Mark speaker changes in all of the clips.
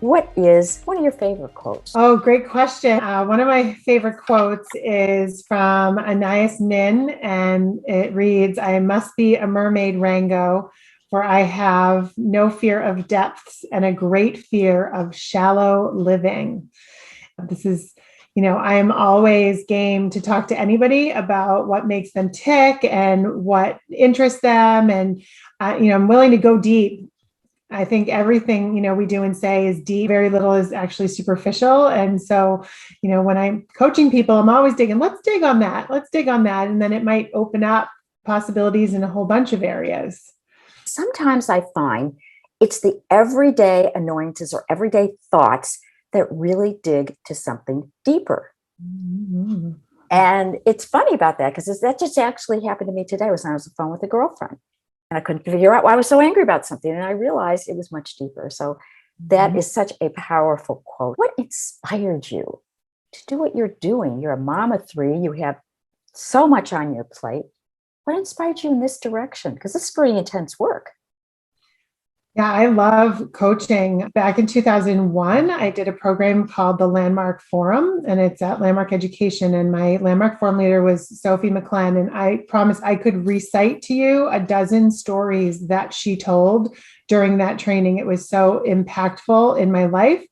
Speaker 1: What is one of your favorite quotes?
Speaker 2: Oh, great question. One of my favorite quotes is from Anais Nin, and it reads, I must be a mermaid, Rango, for I have no fear of depths and a great fear of shallow living. This is, I am always game to talk to anybody about what makes them tick and what interests them. And, I'm willing to go deep. I think everything, we do and say is deep. Very little is actually superficial. And so, when I'm coaching people, I'm always digging, let's dig on that. Let's dig on that. And then it might open up possibilities in a whole bunch of areas.
Speaker 1: Sometimes I find it's the everyday annoyances or everyday thoughts that really dig to something deeper.
Speaker 2: Mm-hmm.
Speaker 1: And it's funny about that because that just actually happened to me today. Was when I was on the phone with a girlfriend and I couldn't figure out why I was so angry about something. And I realized it was much deeper. So that is such a powerful quote. What inspired you to do what you're doing? You're a mom of three. You have so much on your plate. What inspired you in this direction? Because this is pretty intense work.
Speaker 2: Yeah, I love coaching. Back in 2001, I did a program called the Landmark Forum, and it's at Landmark Education. And my Landmark Forum leader was Sophie McClenn. And I promised I could recite to you a dozen stories that she told during that training. It was so impactful in my life.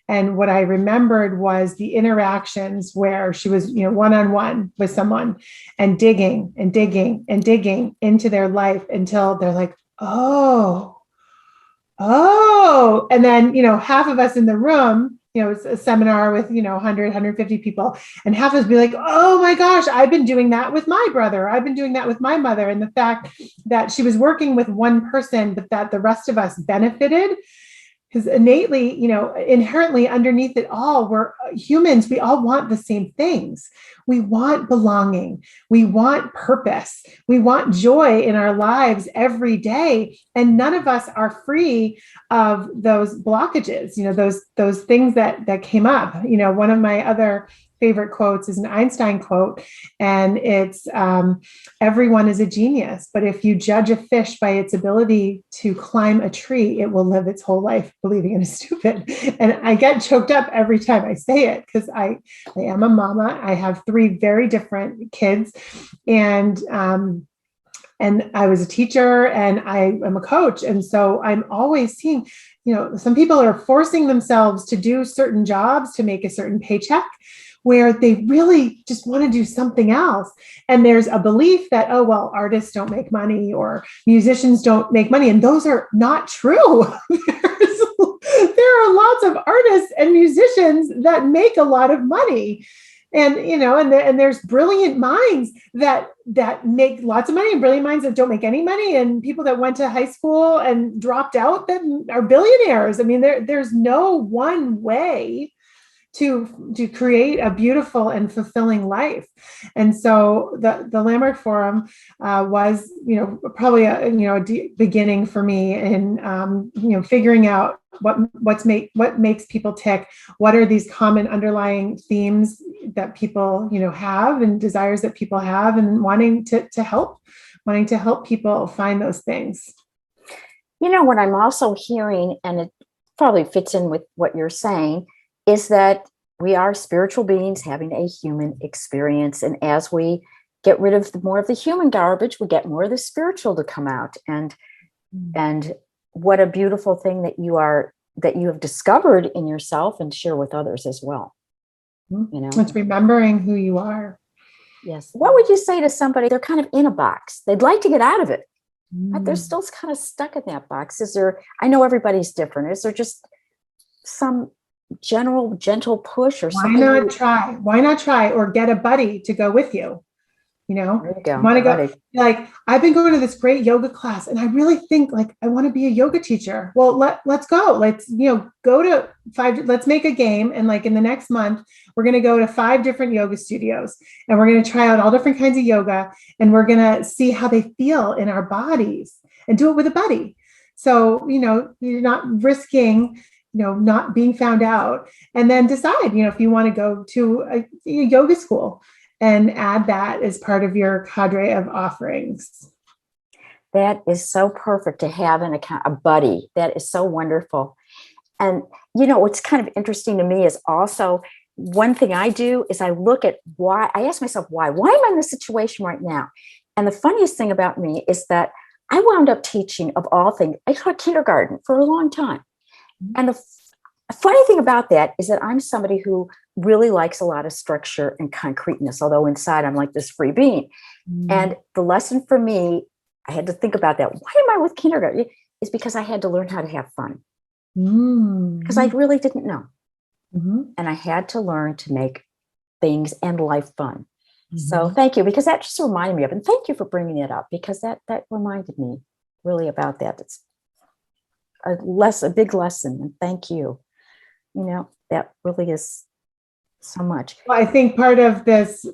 Speaker 2: And what I remembered was the interactions where she was, one-on-one with someone and digging and digging and digging into their life until they're like, oh, and then, half of us in the room, it's a seminar with, 100, people. And half of us be like, oh my gosh, I've been doing that with my brother. I've been doing that with my mother. And the fact that she was working with one person, but that the rest of us benefited, because innately, inherently underneath it all, we're humans. We all want the same things. We want belonging. We want purpose. We want joy in our lives every day. And none of us are free of those blockages, those things that came up. One of my other favorite quotes is an Einstein quote, and it's everyone is a genius, but if you judge a fish by its ability to climb a tree, it will live its whole life believing it is stupid. And I get choked up every time I say it because I am a mama. I have three very different kids, and I was a teacher and I am a coach. And so I'm always seeing, some people are forcing themselves to do certain jobs to make a certain paycheck, where they really just want to do something else. And there's a belief that, oh, well, artists don't make money or musicians don't make money. And those are not true. There are lots of artists and musicians that make a lot of money. And, and there's brilliant minds that make lots of money and brilliant minds that don't make any money, and people that went to high school and dropped out that are billionaires. I mean, there's no one way to create a beautiful and fulfilling life. And so the Landmark Forum was, probably a beginning for me in, figuring out what makes people tick. What are these common underlying themes that people, have, and desires that people have, and wanting to help people find those things.
Speaker 1: What I'm also hearing, and it probably fits in with what you're saying, is that we are spiritual beings having a human experience. And as we get rid of more of the human garbage, we get more of the spiritual to come out. And what a beautiful thing that you have discovered in yourself and share with others as well.
Speaker 2: It's remembering who you are.
Speaker 1: Yes. What would you say to somebody? They're kind of in a box. They'd like to get out of it, but they're still kind of stuck in that box. I know everybody's different. Is there just some gentle push or something?
Speaker 2: Why not try or get a buddy to go with you?
Speaker 1: There you go.
Speaker 2: Want to go, like, I've been going to this great yoga class and I really think like I want to be a yoga teacher. Well, let's go. Let's, go to 5, let's make a game. And like in the next month, we're going to go to 5 different yoga studios and we're going to try out all different kinds of yoga. And we're going to see how they feel in our bodies and do it with a buddy. So, you're not risking, not being found out, and then decide, if you want to go to a yoga school and add that as part of your cadre of offerings.
Speaker 1: That is so perfect to have a buddy. That is so wonderful. And, what's kind of interesting to me is also one thing I do is I look at why. I ask myself, why am I in this situation right now? And the funniest thing about me is that I wound up teaching, of all things, I taught kindergarten for a long time. And the funny thing about that is that I'm somebody who really likes a lot of structure and concreteness, although inside I'm like this free being. And the lesson for me, I had to think about that. Why am I with kindergarten? Is because I had to learn how to have fun. Because I really didn't know. And I had to learn to make things and life fun. So thank you, because that just reminded me of, and thank you for bringing it up, because that reminded me really about that. It's a big lesson, and thank you. That really is so much.
Speaker 2: Well, I think part of this,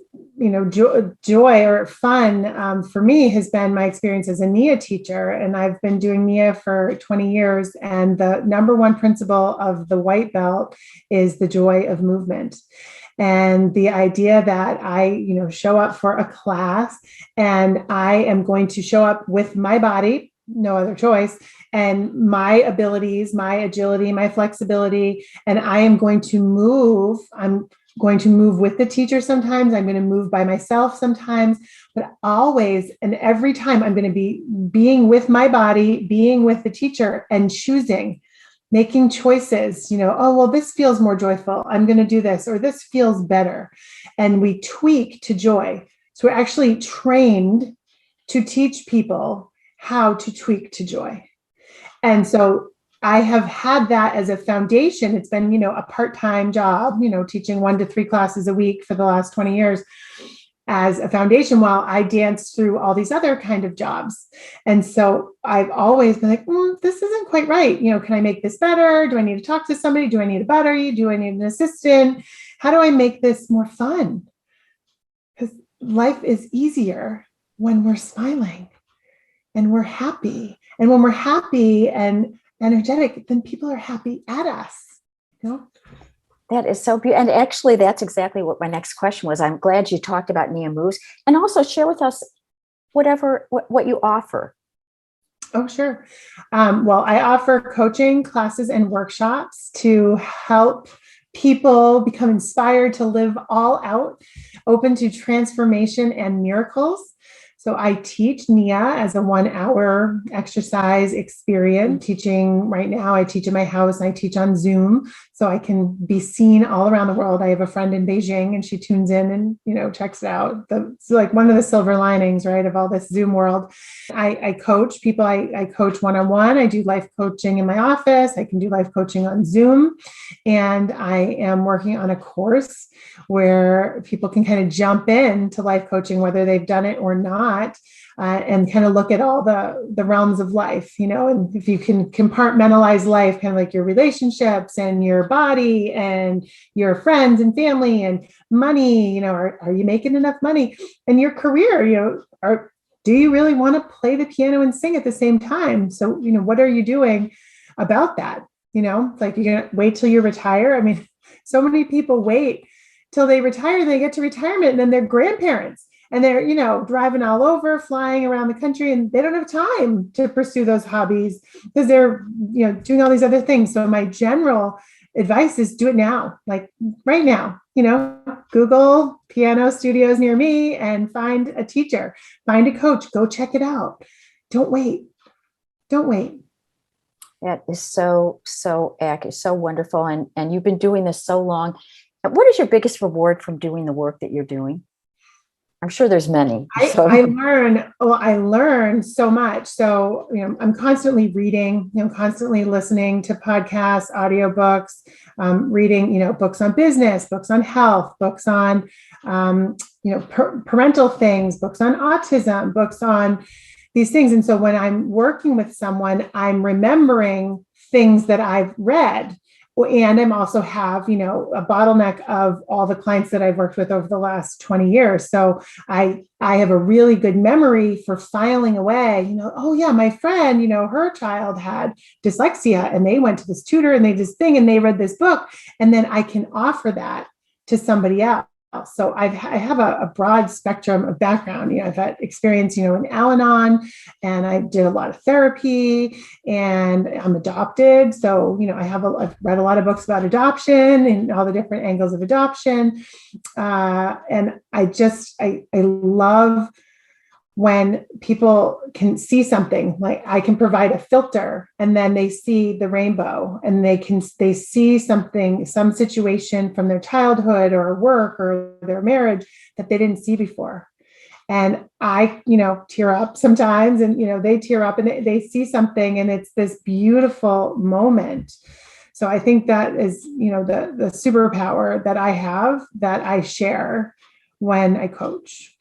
Speaker 2: joy or fun for me has been my experience as a Nia teacher. And I've been doing Nia for 20 years. And the number one principle of the white belt is the joy of movement. And the idea that I, show up for a class and I am going to show up with my body, no other choice, and my abilities, my agility, my flexibility, and I am going to move. I'm going to move with the teacher sometimes. I'm going to move by myself sometimes, but always and every time I'm going to be being with my body, being with the teacher, and choosing, making choices, oh, well, this feels more joyful. I'm going to do this, or this feels better. And we tweak to joy. So we're actually trained to teach people how to tweak to joy. And so I have had that as a foundation. It's been, a part-time job, teaching 1 to 3 classes a week for the last 20 years as a foundation while I danced through all these other kind of jobs. And so I've always been like, this isn't quite right. Can I make this better? Do I need to talk to somebody? Do I need a buddy? Do I need an assistant? How do I make this more fun? Because life is easier when we're smiling and we're happy. And when we're happy and energetic, then people are happy at us.
Speaker 1: That is so beautiful. And actually, that's exactly what my next question was. I'm glad you talked about Nia Moves, and also share with us what you offer.
Speaker 2: Oh, sure. Well, I offer coaching classes and workshops to help people become inspired to live all out, open to transformation and miracles. So I teach Nia as a 1-hour exercise experience. Teaching right now, I teach in my house and I teach on Zoom so I can be seen all around the world. I have a friend in Beijing and she tunes in and, checks it out. It's like one of the silver linings, right, of all this Zoom world. I coach people. I coach one-on-one. I do life coaching in my office. I can do life coaching on Zoom. And I am working on a course where people can kind of jump into life coaching, whether they've done it or not, and kind of look at all the realms of life, and if you can compartmentalize life, kind of like your relationships and your body and your friends and family and money, are you making enough money? And your career, do you really want to play the piano and sing at the same time? So, what are you doing about that? Like, you're going to wait till you retire. I mean, so many people wait till they retire, they get to retirement, and then they're grandparents and they're, driving all over, flying around the country, and they don't have time to pursue those hobbies because they're, doing all these other things. So my general advice is do it now, like right now, Google piano studios near me and find a teacher, find a coach, go check it out. Don't wait.
Speaker 1: That is so accurate, so wonderful. And you've been doing this so long. What is your biggest reward from doing the work that you're doing? I'm sure there's many.
Speaker 2: I learn so much. So, I'm constantly reading, constantly listening to podcasts, audiobooks, reading, books on business, books on health, books on, parental things, books on autism, books on these things. And so when I'm working with someone, I'm remembering things that I've read. And I'm also have, a bottleneck of all the clients that I've worked with over the last 20 years. So I have a really good memory for filing away, oh yeah, my friend, her child had dyslexia and they went to this tutor and they did this thing and they read this book. And then I can offer that to somebody else. So I have a broad spectrum of background. I've had experience, in Al-Anon, and I did a lot of therapy, and I'm adopted. So, I've read a lot of books about adoption and all the different angles of adoption. And I love when people can see something, like I can provide a filter, and then they see the rainbow, and they see something, some situation from their childhood or work or their marriage that they didn't see before. And I, tear up sometimes, and, they tear up, and they see something, and it's this beautiful moment. So I think that is, the superpower that I have, that I share when I coach.